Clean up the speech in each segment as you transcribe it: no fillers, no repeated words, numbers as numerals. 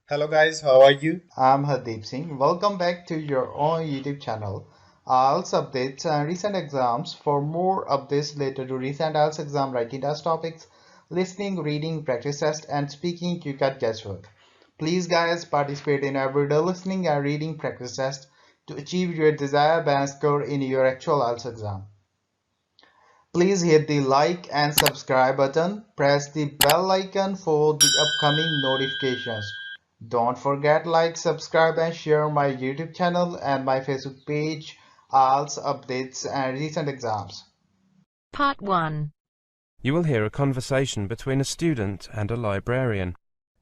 Hello guys, how are you? I'm Hardeep Singh. Welcome back to your own YouTube channel. IELTS updates and recent exams. For more updates related to recent IELTS exam writing test topics, listening, reading, practice test, and speaking, you got guesswork. Please, guys, participate in everyday listening and reading practice test to achieve your desired band score in your actual IELTS exam. Please hit the like and subscribe button. Press the bell icon for the upcoming notifications. Don't forget like, subscribe and share my YouTube channel and my Facebook page, IELTS updates and recent exams. Part 1. You will hear a conversation between a student and a librarian.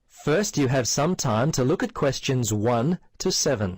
First, you have some time to look at questions 1 to 7.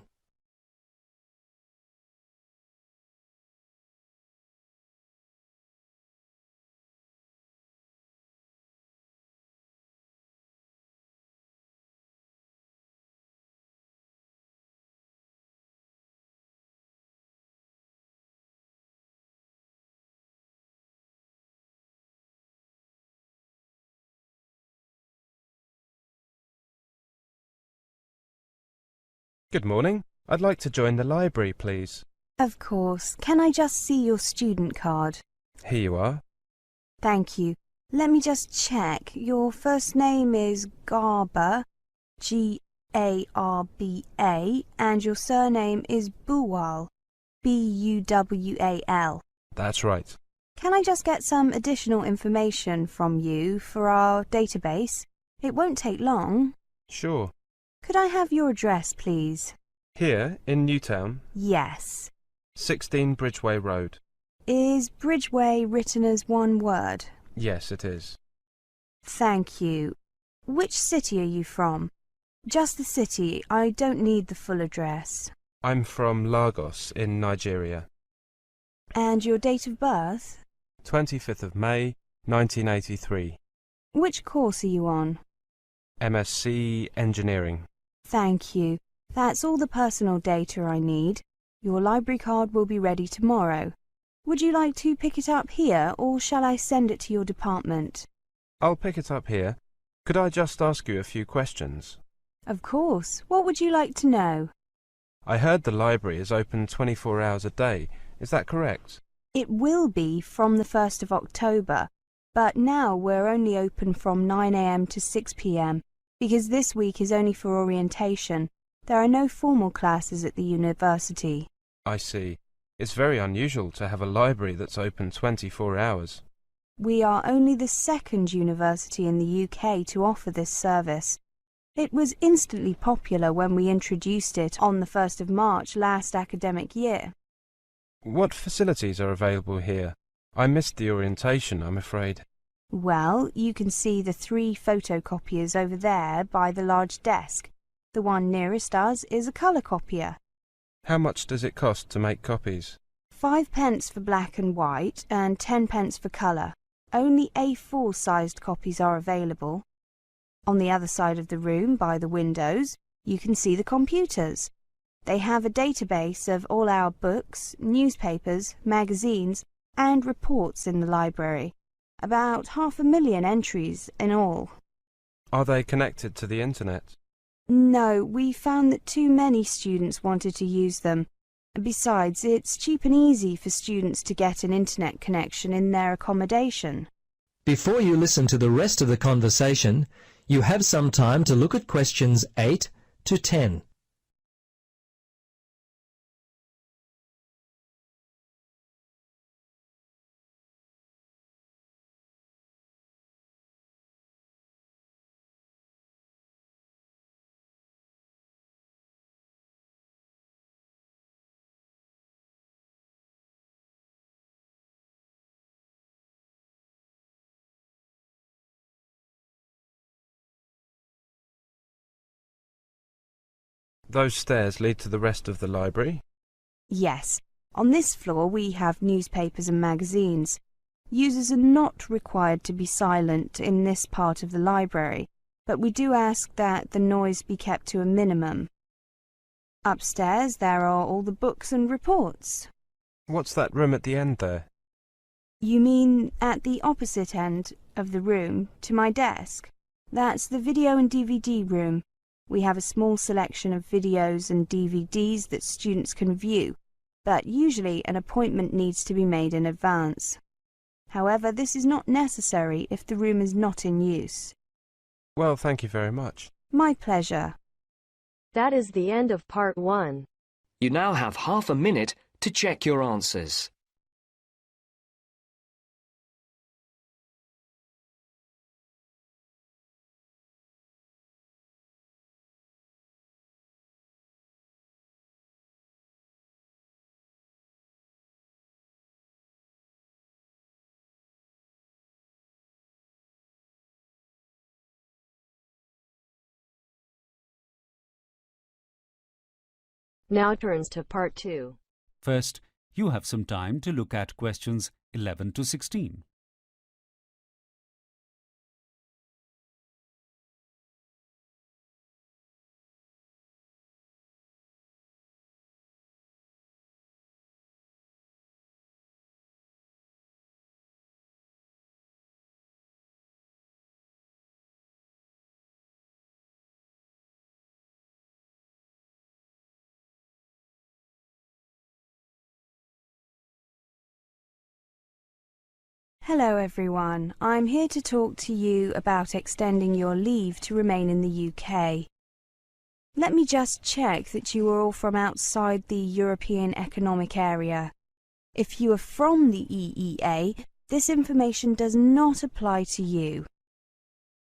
Good morning. I'd like to join the library, please. Of course. Can I just see your student card? Here you are. Thank you. Let me just check. Your first name is Garba, Garba, and your surname is Buwal, Buwal. That's right. Can I just get some additional information from you for our database? It won't take long. Sure. Could I have your address, please? Here, in Newtown, Yes. 16 Bridgeway Road. Is Bridgeway written as one word? Yes, it is. Thank you. Which city are you from? Just the city. I don't need the full address. I'm from Lagos, in Nigeria. And your date of birth? 25th of May, 1983. Which course are you on? MSc Engineering. Thank you. That's all the personal data I need. Your library card will be ready tomorrow. Would you like to pick it up here, or shall I send it to your department? I'll pick it up here. Could I just ask you a few questions? Of course. What would you like to know? I heard the library is open 24 hours a day. Is that correct? It will be from the 1st of October, but now we're only open from 9 a.m. to 6 p.m. because this week is only for orientation. There are no formal classes at the university. I see. It's very unusual to have a library that's open 24 hours. We are only the second university in the UK to offer this service. It was instantly popular when we introduced it on the 1st of March last academic year. What facilities are available here? I missed the orientation, I'm afraid. Well, you can see the 3 photocopiers over there by the large desk. The one nearest us is a colour copier. How much does it cost to make copies? 5 pence for black and white and 10 pence for colour. Only A4 sized copies are available. On the other side of the room, by the windows, you can see the computers. They have a database of all our books, newspapers, magazines, and reports in the library. About 500,000 entries in all. Are they connected to the internet? No, we found that too many students wanted to use them. Besides, it's cheap and easy for students to get an internet connection in their accommodation. Before you listen to the rest of the conversation, you have some time to look at questions 8 to 10. Those stairs lead to the rest of the library? Yes, on this floor we have newspapers and magazines. Users are not required to be silent in this part of the library, but we do ask that the noise be kept to a minimum. Upstairs there are all the books and reports. What's that room at the end there? You mean at the opposite end of the room to my desk? That's the video and DVD room. We have a small selection of videos and DVDs that students can view, but usually an appointment needs to be made in advance. However, this is not necessary if the room is not in use. Well, thank you very much. My pleasure. That is the end of part 1. You now have half a minute to check your answers. Now turns to part 2. First, you have some time to look at questions 11 to 16. Hello everyone, I'm here to talk to you about extending your leave to remain in the UK. Let me just check that you are all from outside the European Economic Area. If you are from the EEA, this information does not apply to you.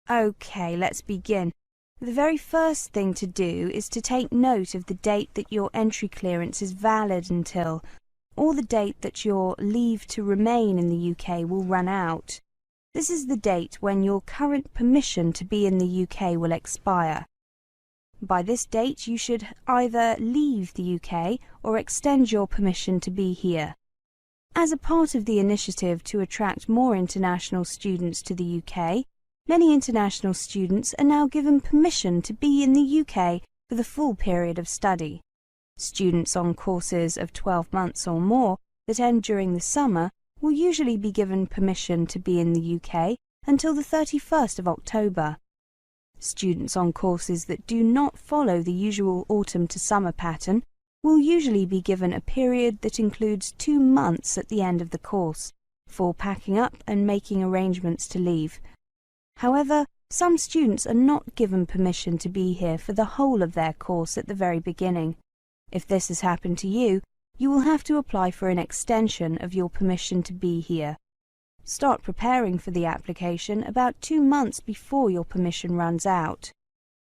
Okay, let's begin. The very first thing to do is to take note of the date that your entry clearance is valid until, or the date that your leave to remain in the UK will run out. This is the date when your current permission to be in the UK will expire. By this date, you should either leave the UK or extend your permission to be here. As a part of the initiative to attract more international students to the UK, many international students are now given permission to be in the UK for the full period of study. Students on courses of 12 months or more that end during the summer will usually be given permission to be in the UK until the 31st of October. Students on courses that do not follow the usual autumn to summer pattern will usually be given a period that includes 2 months at the end of the course for packing up and making arrangements to leave. However, some students are not given permission to be here for the whole of their course at the very beginning. If this has happened to you, you will have to apply for an extension of your permission to be here. Start preparing for the application about 2 months before your permission runs out.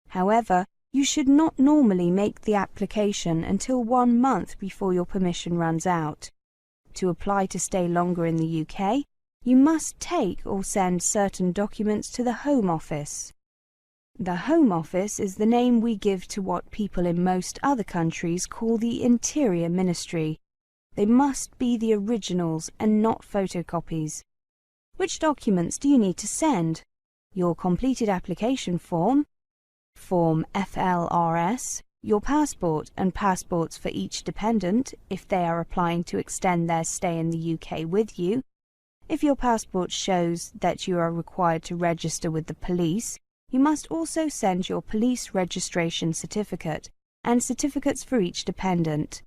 However, you should not normally make the application until 1 month before your permission runs out. To apply to stay longer in the UK, you must take or send certain documents to the Home Office. The Home Office is the name we give to what people in most other countries call the Interior Ministry. They must be the originals and not photocopies. Which documents do you need to send? Your completed application form, Form FLRS, your passport and passports for each dependent if they are applying to extend their stay in the UK with you. If your passport shows that you are required to register with the police, you must also send your police registration certificate and certificates for each dependent,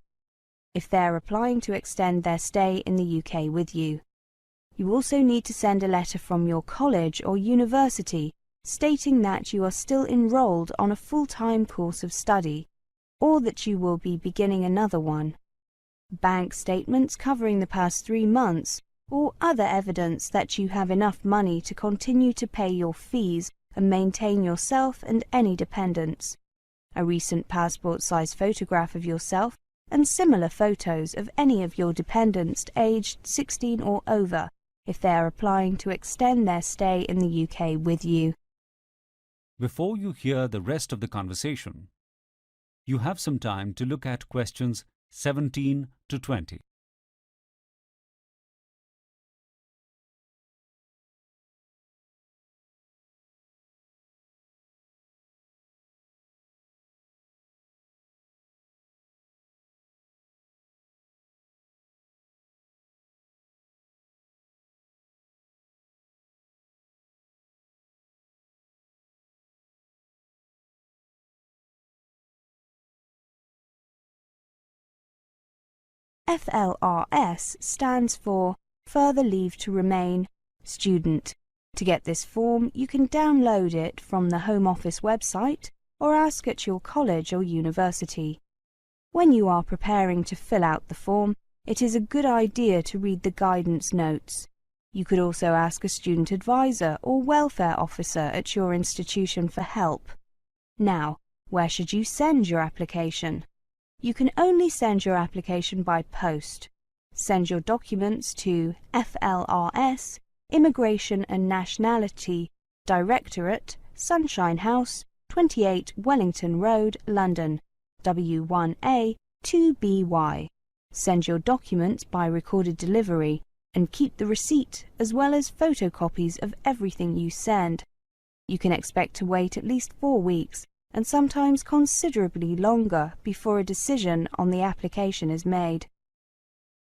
if they are applying to extend their stay in the UK with you. You also need to send a letter from your college or university stating that you are still enrolled on a full-time course of study, or that you will be beginning another one. Bank statements covering the past 3 months, or other evidence that you have enough money to continue to pay your fees and maintain yourself and any dependents. A recent passport-size photograph of yourself and similar photos of any of your dependents aged 16 or over if they are applying to extend their stay in the UK with you. Before you hear the rest of the conversation, you have some time to look at questions 17 to 20. FLRS stands for Further Leave to Remain Student. To get this form, you can download it from the Home Office website or ask at your college or university. When you are preparing to fill out the form, it is a good idea to read the guidance notes. You could also ask a student advisor or welfare officer at your institution for help. Now, where should you send your application? You can only send your application by post. Send your documents to FLRS, Immigration and Nationality Directorate, Sunshine House, 28 Wellington Road, London, W1A 2BY. Send your documents by recorded delivery and keep the receipt as well as photocopies of everything you send. You can expect to wait at least 4 weeks and sometimes considerably longer before a decision on the application is made.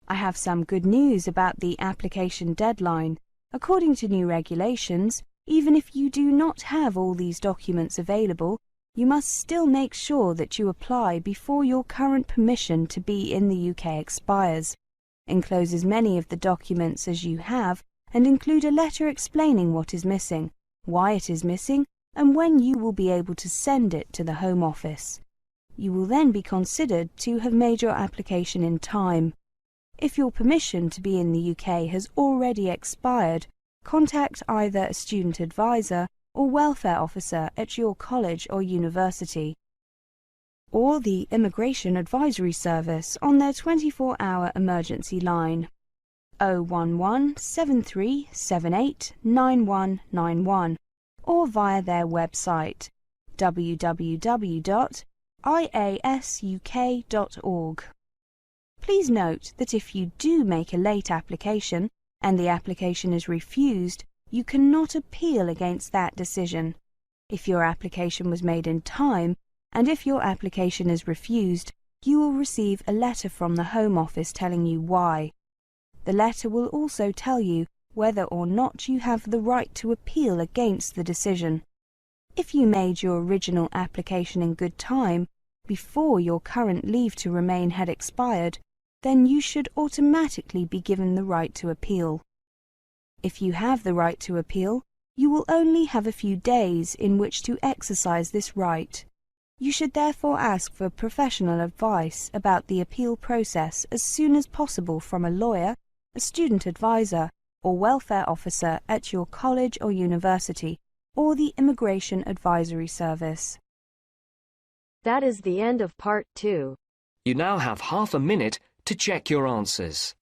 I have some good news about the application deadline. According to new regulations, even if you do not have all these documents available, you must still make sure that you apply before your current permission to be in the UK expires. Enclose as many of the documents as you have and include a letter explaining what is missing, why it is missing, and when you will be able to send it to the Home Office. You will then be considered to have made your application in time. If your permission to be in the UK has already expired, contact either a student advisor or welfare officer at your college or university, or the Immigration Advisory Service on their 24-hour emergency line 011 7378 9191, or via their website www.iasuk.org. Please note that if you do make a late application and the application is refused, you cannot appeal against that decision. If your application was made in time, and if your application is refused, you will receive a letter from the Home Office telling you why. The letter will also tell you whether or not you have the right to appeal against the decision. If you made your original application in good time, before your current leave to remain had expired, then you should automatically be given the right to appeal. If you have the right to appeal, you will only have a few days in which to exercise this right. You should therefore ask for professional advice about the appeal process as soon as possible from a lawyer, a student advisor, or welfare officer at your college or university, or the Immigration Advisory Service. That is the end of part 2. You now have half a minute to check your answers.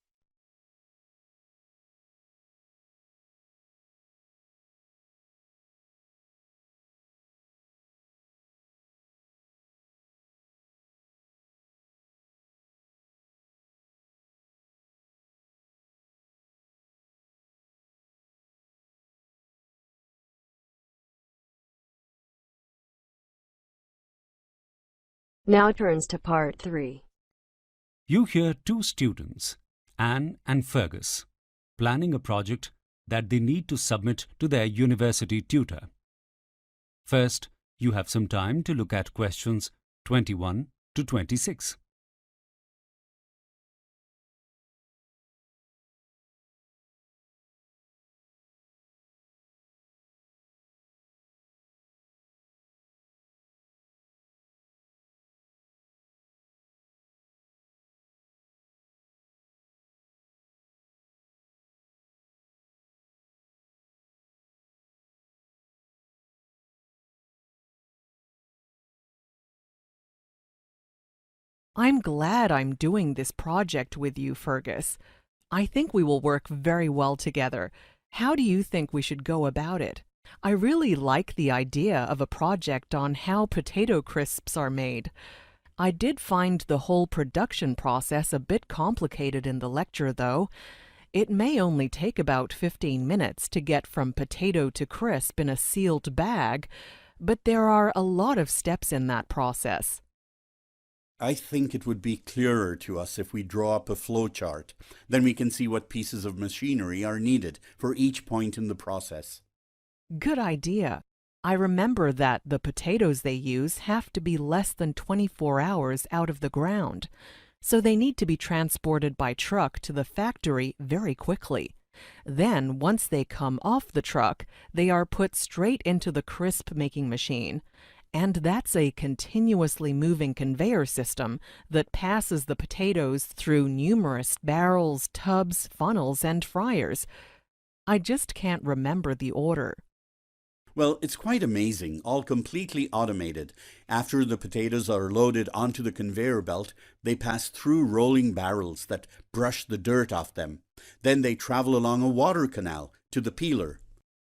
Now turns to part 3. You hear two students, Anne and Fergus, planning a project that they need to submit to their university tutor. First, you have some time to look at questions 21 to 26. I'm glad I'm doing this project with you, Fergus. I think we will work very well together. How do you think we should go about it? I really like the idea of a project on how potato crisps are made. I did find the whole production process a bit complicated in the lecture, though. It may only take about 15 minutes to get from potato to crisp in a sealed bag, but there are a lot of steps in that process. I think it would be clearer to us if we draw up a flowchart. Then we can see what pieces of machinery are needed for each point in the process. Good idea. I remember that the potatoes they use have to be less than 24 hours out of the ground. so they need to be transported by truck to the factory very quickly. Then, once they come off the truck, they are put straight into the crisp making machine. And that's a continuously moving conveyor system that passes the potatoes through numerous barrels, tubs, funnels, and fryers. I just can't remember the order. Well, it's quite amazing, all completely automated. After the potatoes are loaded onto the conveyor belt, they pass through rolling barrels that brush the dirt off them. Then they travel along a water canal to the peeler.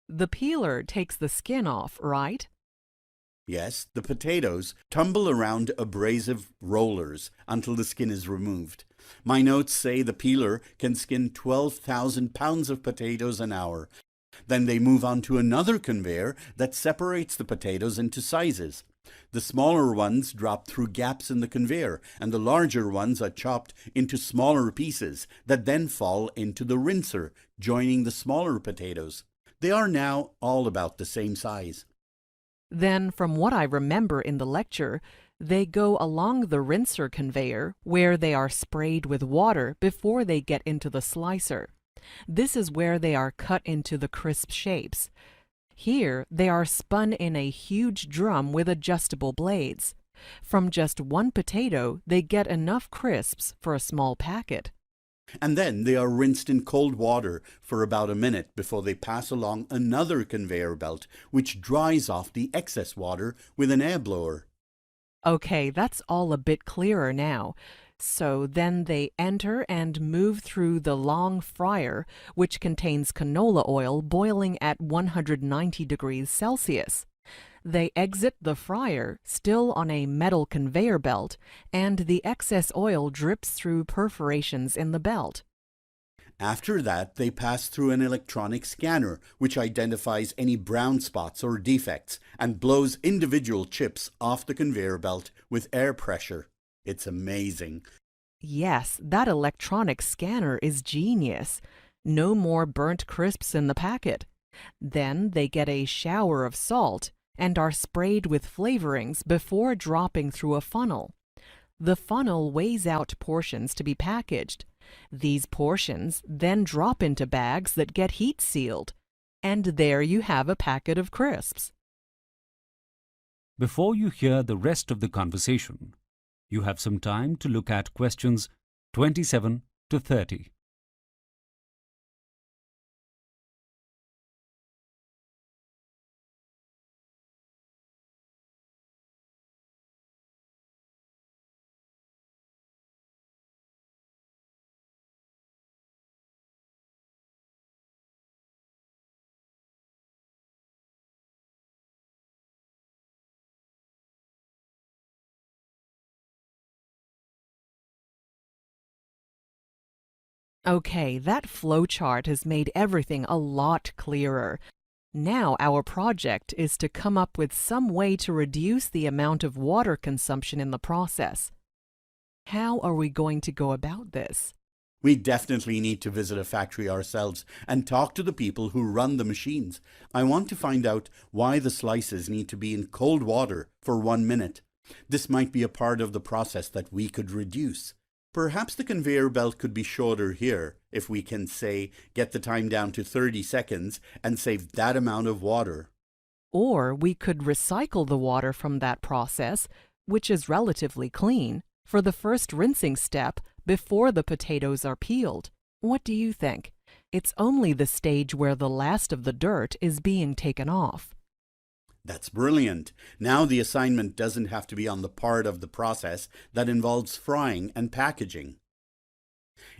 The peeler takes the skin off, right? Yes, the potatoes tumble around abrasive rollers until the skin is removed. My notes say the peeler can skin 12,000 pounds of potatoes an hour. Then they move on to another conveyor that separates the potatoes into sizes. The smaller ones drop through gaps in the conveyor, and the larger ones are chopped into smaller pieces that then fall into the rinser, joining the smaller potatoes. They are now all about the same size. Then, from what I remember in the lecture, they go along the rinser conveyor where they are sprayed with water before they get into the slicer. This is where they are cut into the crisp shapes. Here, they are spun in a huge drum with adjustable blades. From just one potato, they get enough crisps for a small packet. And then they are rinsed in cold water for about a minute before they pass along another conveyor belt, which dries off the excess water with an air blower. Okay, that's all a bit clearer now. So then they enter and move through the long fryer, which contains canola oil boiling at 190 degrees Celsius. They exit the fryer, still on a metal conveyor belt, and the excess oil drips through perforations in the belt. After that, they pass through an electronic scanner, which identifies any brown spots or defects and blows individual chips off the conveyor belt with air pressure. It's amazing. Yes, that electronic scanner is genius. No more burnt crisps in the packet. Then they get a shower of salt and are sprayed with flavorings before dropping through a funnel. The funnel weighs out portions to be packaged. These portions then drop into bags that get heat sealed. And there you have a packet of crisps. Before you hear the rest of the conversation, you have some time to look at questions 27 to 30. Okay, that flowchart has made everything a lot clearer. Now our project is to come up with some way to reduce the amount of water consumption in the process. How are we going to go about this? We definitely need to visit a factory ourselves and talk to the people who run the machines. I want to find out why the slices need to be in cold water for 1 minute. This might be a part of the process that we could reduce. Perhaps the conveyor belt could be shorter here, if we can, say, get the time down to 30 seconds and save that amount of water. Or we could recycle the water from that process, which is relatively clean, for the first rinsing step before the potatoes are peeled. What do you think? It's only the stage where the last of the dirt is being taken off. That's brilliant. Now the assignment doesn't have to be on the part of the process that involves frying and packaging.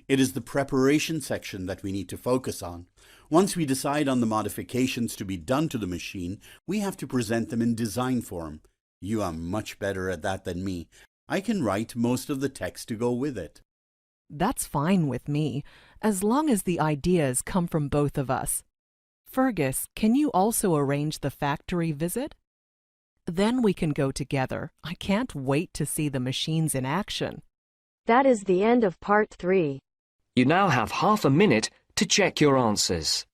It is the preparation section that we need to focus on. Once we decide on the modifications to be done to the machine, we have to present them in design form. You are much better at that than me. I can write most of the text to go with it. That's fine with me, as long as the ideas come from both of us. Fergus, can you also arrange the factory visit? Then we can go together. I can't wait to see the machines in action. That is the end of part 3. You now have half a minute to check your answers.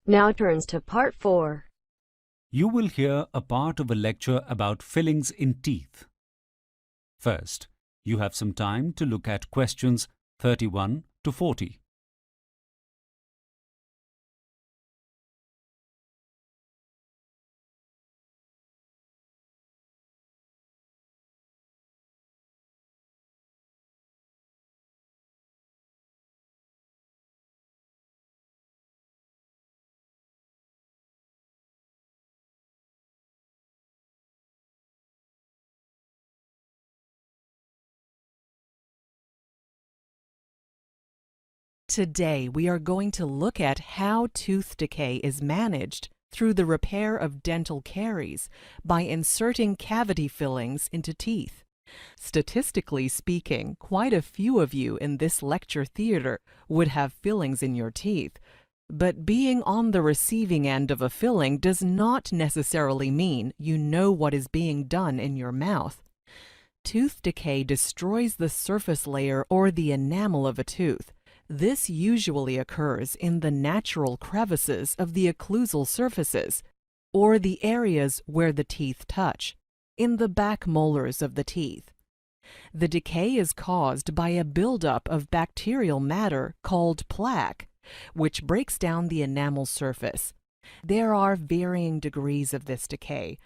Now turns to Part 4. You will hear a part of a lecture about fillings in teeth. First, you have some time to look at questions 31 to 40. Today, we are going to look at how tooth decay is managed through the repair of dental caries by inserting cavity fillings into teeth. Statistically speaking, quite a few of you in this lecture theater would have fillings in your teeth, but being on the receiving end of a filling does not necessarily mean you know what is being done in your mouth. Tooth decay destroys the surface layer or the enamel of a tooth. This usually occurs in the natural crevices of the occlusal surfaces, or the areas where the teeth touch, in the back molars of the teeth. The decay is caused by a buildup of bacterial matter called plaque, which breaks down the enamel surface. There are varying degrees of this decay.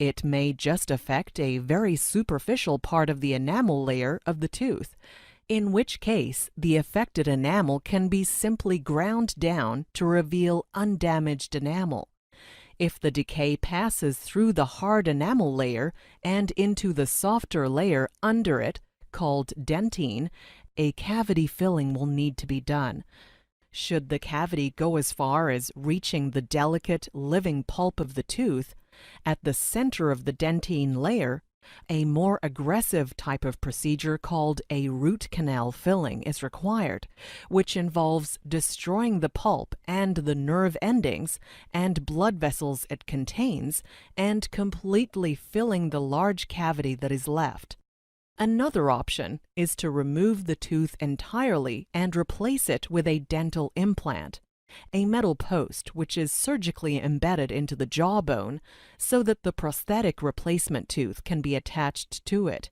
It may just affect a very superficial part of the enamel layer of the tooth, in which case the affected enamel can be simply ground down to reveal undamaged enamel. If the decay passes through the hard enamel layer and into the softer layer under it, called dentine, a cavity filling will need to be done. Should the cavity go as far as reaching the delicate, living pulp of the tooth, at the center of the dentine layer, a more aggressive type of procedure called a root canal filling is required, which involves destroying the pulp and the nerve endings and blood vessels it contains and completely filling the large cavity that is left. Another option is to remove the tooth entirely and replace it with a dental implant, a metal post which is surgically embedded into the jawbone so that the prosthetic replacement tooth can be attached to it.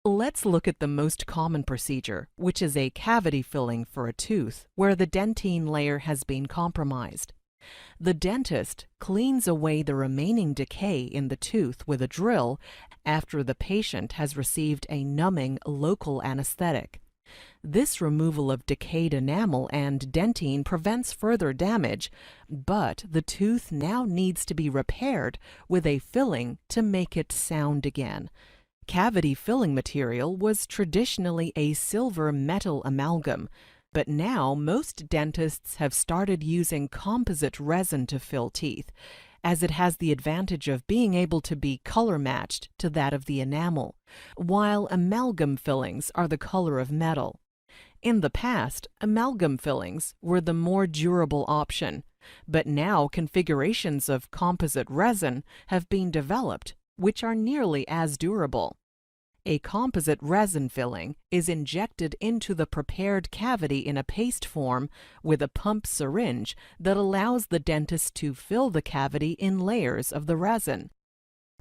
Let's look at the most common procedure, which is a cavity filling for a tooth where the dentine layer has been compromised. The dentist cleans away the remaining decay in the tooth with a drill after the patient has received a numbing local anesthetic. This removal of decayed enamel and dentine prevents further damage, but the tooth now needs to be repaired with a filling to make it sound again. Cavity filling material was traditionally a silver metal amalgam, but now most dentists have started using composite resin to fill teeth, as it has the advantage of being able to be color matched to that of the enamel, while amalgam fillings are the color of metal. In the past, amalgam fillings were the more durable option, but now configurations of composite resin have been developed which are nearly as durable. A composite resin filling is injected into the prepared cavity in a paste form with a pump syringe that allows the dentist to fill the cavity in layers of the resin.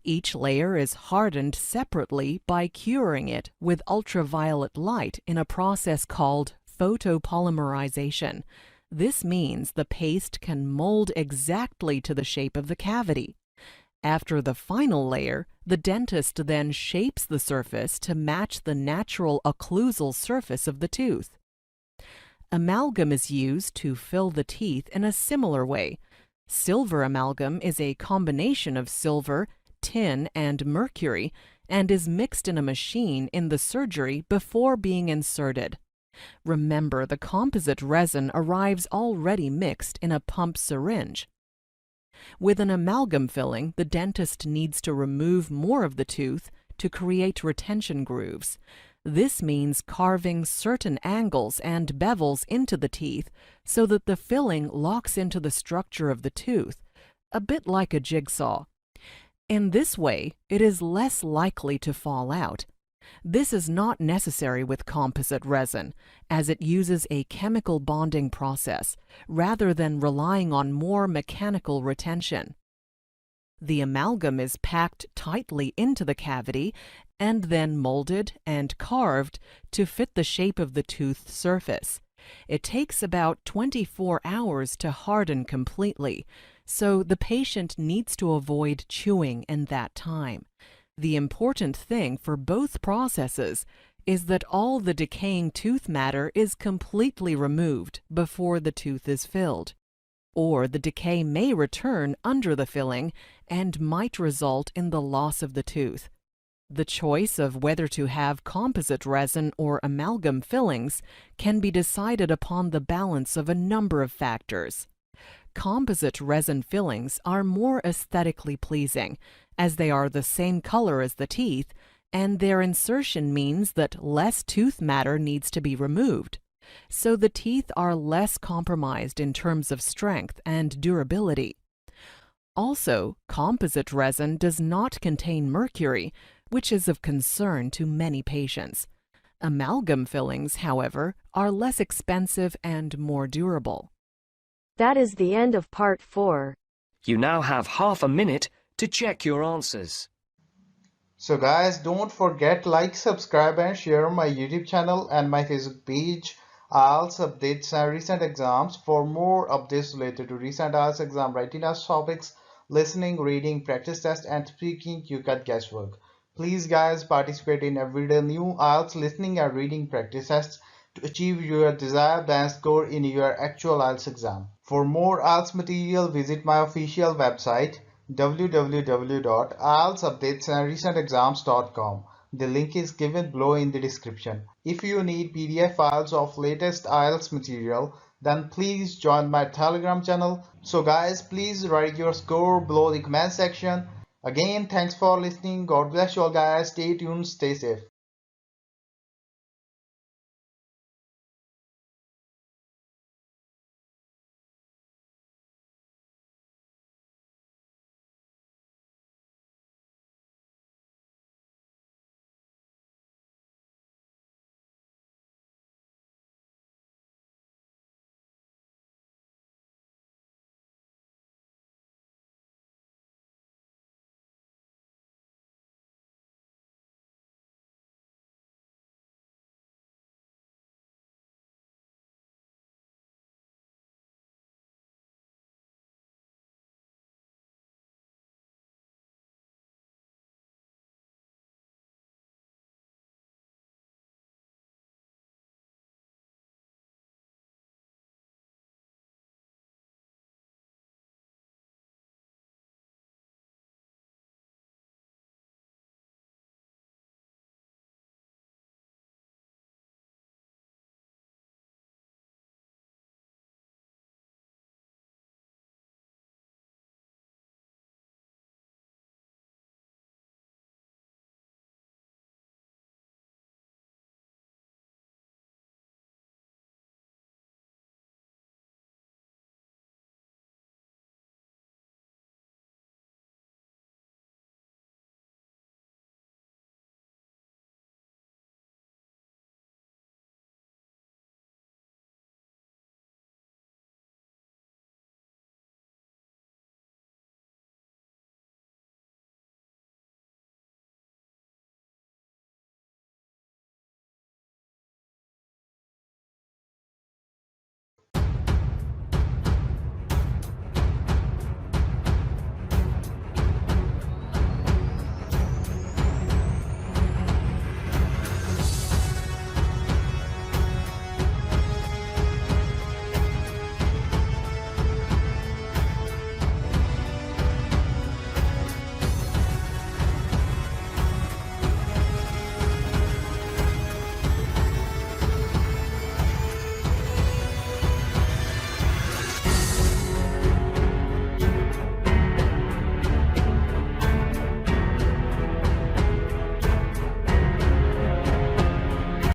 Each layer is hardened separately by curing it with ultraviolet light in a process called photopolymerization. This means the paste can mold exactly to the shape of the cavity. After the final layer, the dentist then shapes the surface to match the natural occlusal surface of the tooth. Amalgam is used to fill the teeth in a similar way. Silver amalgam is a combination of silver, tin, and mercury, and is mixed in a machine in the surgery before being inserted. Remember, the composite resin arrives already mixed in a pump syringe. With an amalgam filling, the dentist needs to remove more of the tooth to create retention grooves. This means carving certain angles and bevels into the teeth so that the filling locks into the structure of the tooth, a bit like a jigsaw. In this way, it is less likely to fall out. This is not necessary with composite resin, as it uses a chemical bonding process rather than relying on more mechanical retention. The amalgam is packed tightly into the cavity and then molded and carved to fit the shape of the tooth surface. It takes about 24 hours to harden completely, so the patient needs to avoid chewing in that time. The important thing for both processes is that all the decaying tooth matter is completely removed before the tooth is filled, or the decay may return under the filling and might result in the loss of the tooth. The choice of whether to have composite resin or amalgam fillings can be decided upon the balance of a number of factors. Composite resin fillings are more aesthetically pleasing, as they are the same color as the teeth, and their insertion means that less tooth matter needs to be removed, so the teeth are less compromised in terms of strength and durability. Also, composite resin does not contain mercury, which is of concern to many patients. Amalgam fillings, however, are less expensive and more durable. That is the end of part 4. You now have half a minute to check your answers. So guys, don't forget like, subscribe and share my YouTube channel and my Facebook page. IELTS updates and recent exams. For more updates related to recent IELTS exam writing as topics, listening, reading, practice test and speaking, you got guesswork. Please guys, participate in everyday new IELTS listening and reading practice tests to achieve your desired band score in your actual IELTS exam. For more IELTS material, visit my official website www.ieltsupdatesandrecentexams.com. The link is given below in the description. If you need PDF files of latest IELTS material, then please join my Telegram channel. So guys, please write your score below the comment section. Again, thanks for listening. God bless you all guys. Stay tuned, stay safe.